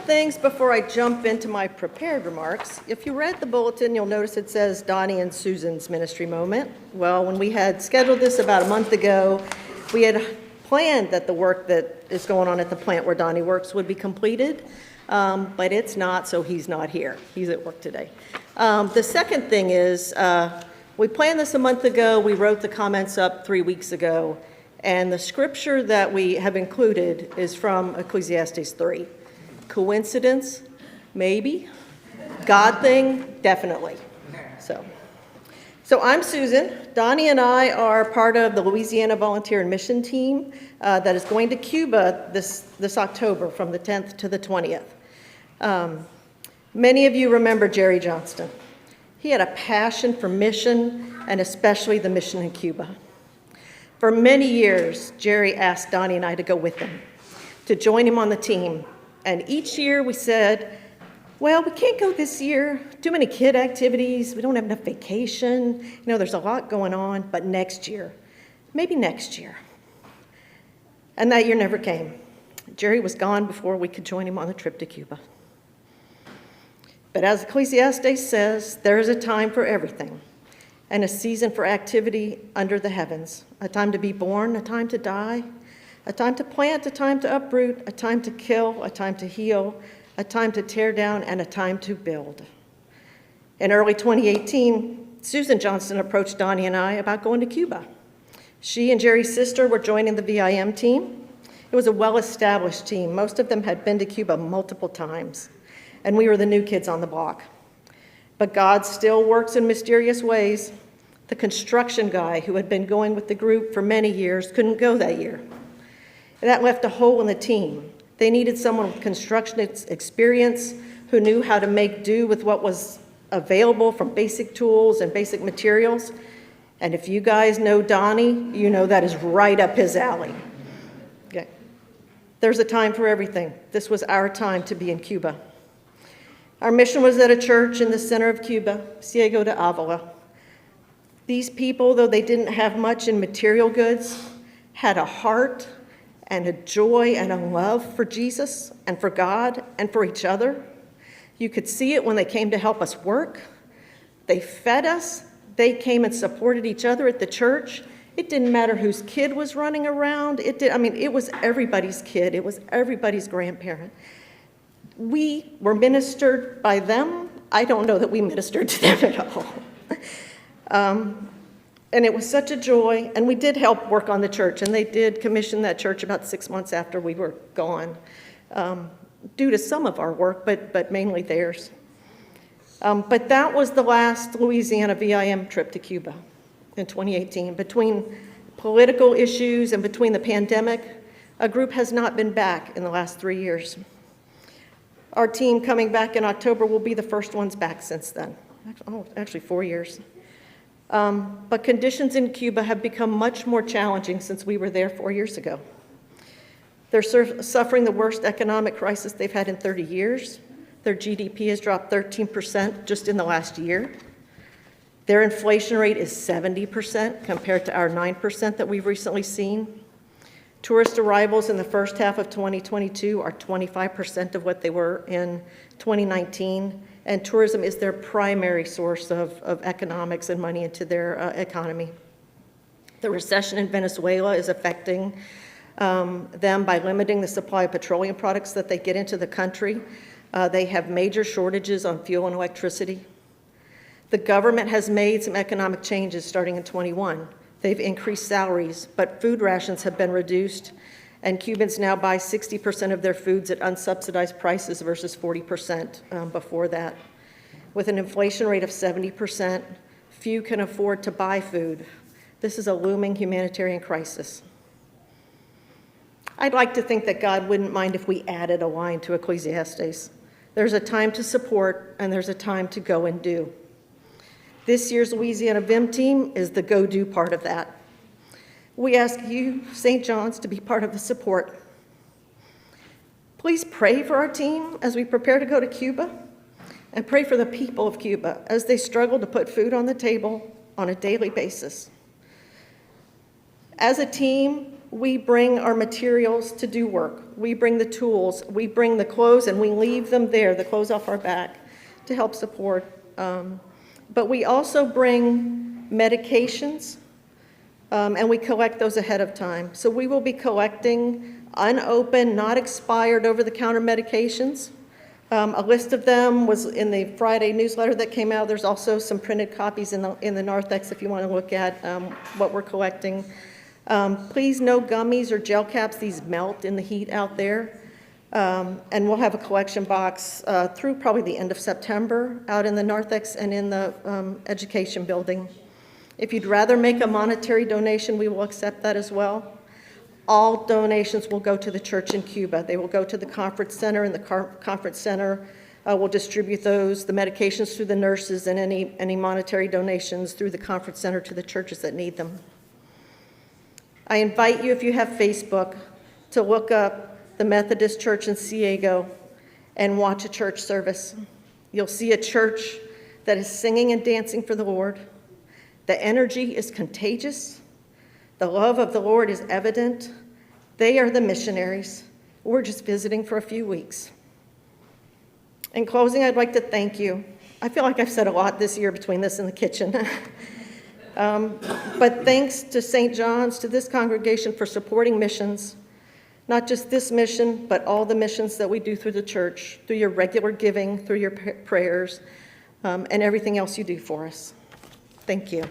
things before I jump into my prepared remarks. If you read the bulletin, you'll notice it says Donnie and Susan's ministry moment. Well, when we had scheduled this about a month ago, we had planned that the work that is going on at the plant where Donnie works would be completed, but it's not, so he's not here. He's at work today. The second thing is, we planned this a month ago. We wrote the comments up 3 weeks ago, and the scripture that we have included is from Ecclesiastes 3. Coincidence? Maybe. God thing? Definitely. So I'm Susan. Donnie and I are part of the Louisiana Volunteer and Mission Team that is going to Cuba this October from the 10th to the 20th. Many of you remember Jerry Johnston. He had a passion for mission, and especially the mission in Cuba. For many years, Jerry asked Donnie and I to go with him, to join him on the team. And each year we said, well, we can't go this year. Too many kid activities. We don't have enough vacation. You know, there's a lot going on, but next year, maybe next year. And that year never came. Jerry was gone before we could join him on the trip to Cuba. But as Ecclesiastes says, there is a time for everything, and a season for activity under the heavens, a time to be born, a time to die, a time to plant, a time to uproot, a time to kill, a time to heal, a time to tear down, and a time to build. In early 2018, Susan Johnston approached Donnie and I about going to Cuba. She and Jerry's sister were joining the VIM team. It was a well-established team. Most of them had been to Cuba multiple times, and we were the new kids on the block. But God still works in mysterious ways. The construction guy who had been going with the group for many years couldn't go that year. That left a hole in the team. They needed someone with construction experience who knew how to make do with what was available from basic tools and basic materials. And if you guys know Donnie, you know that is right up his alley. Okay. There's a time for everything. This was our time to be in Cuba. Our mission was at a church in the center of Cuba, Ciego de Avila. These people, though they didn't have much in material goods, had a heart and a joy and a love for Jesus and for God and for each other. You could see it when they came to help us work. They fed us. They came and supported each other at the church. It didn't matter whose kid was running around. It was everybody's kid. It was everybody's grandparent. We were ministered by them. I don't know that we ministered to them at all. And it was such a joy, and we did help work on the church, and they did commission that church about 6 months after we were gone, due to some of our work, but mainly theirs. But that was the last Louisiana VIM trip to Cuba in 2018. Between political issues and between the pandemic, a group has not been back in the last 3 years. Our team coming back in October will be the first ones back since then. Actually 4 years. But conditions in Cuba have become much more challenging since we were there 4 years ago. They're suffering the worst economic crisis they've had in 30 years. Their GDP has dropped 13% just in the last year. Their inflation rate is 70% compared to our 9% that we've recently seen. Tourist arrivals in the first half of 2022 are 25% of what they were in 2019. And tourism is their primary source of economics and money into their economy. The recession in Venezuela is affecting them by limiting the supply of petroleum products that they get into the country. They have major shortages on fuel and electricity. The government has made some economic changes starting in 21. They've increased salaries, but food rations have been reduced, and Cubans now buy 60% of their foods at unsubsidized prices versus 40% before that. With an inflation rate of 70%, few can afford to buy food. This is a looming humanitarian crisis. I'd like to think that God wouldn't mind if we added a line to Ecclesiastes. There's a time to support, and there's a time to go and do. This year's Louisiana VIM team is the go-do part of that. We ask you, St. John's, to be part of the support. Please pray for our team as we prepare to go to Cuba, and pray for the people of Cuba as they struggle to put food on the table on a daily basis. As a team, we bring our materials to do work. We bring the tools, we bring the clothes, and we leave them there, the clothes off our back, to help support. But we also bring medications, and we collect those ahead of time. So we will be collecting unopened, not expired, over-the-counter medications. A list of them was in the Friday newsletter that came out. There's also some printed copies in the narthex if you want to look at what we're collecting. Please, no gummies or gel caps. These melt in the heat out there. And we'll have a collection box through probably the end of September out in the narthex and in the education building. If you'd rather make a monetary donation, we will accept that as well. All donations will go to the church in Cuba. They will go to the conference center, and the conference center will distribute those, the medications through the nurses, and any monetary donations through the conference center to the churches that need them. I invite you, if you have Facebook, to look up the Methodist Church in Ciego and watch a church service. You'll see a church that is singing and dancing for the Lord. The energy is contagious. The love of the Lord is evident. They are the missionaries. We're just visiting for a few weeks. In closing, I'd like to thank you. I feel like I've said a lot this year between this and the kitchen. But thanks to St. John's, to this congregation for supporting missions, not just this mission, but all the missions that we do through the church, through your regular giving, through your prayers, and everything else you do for us. Thank you.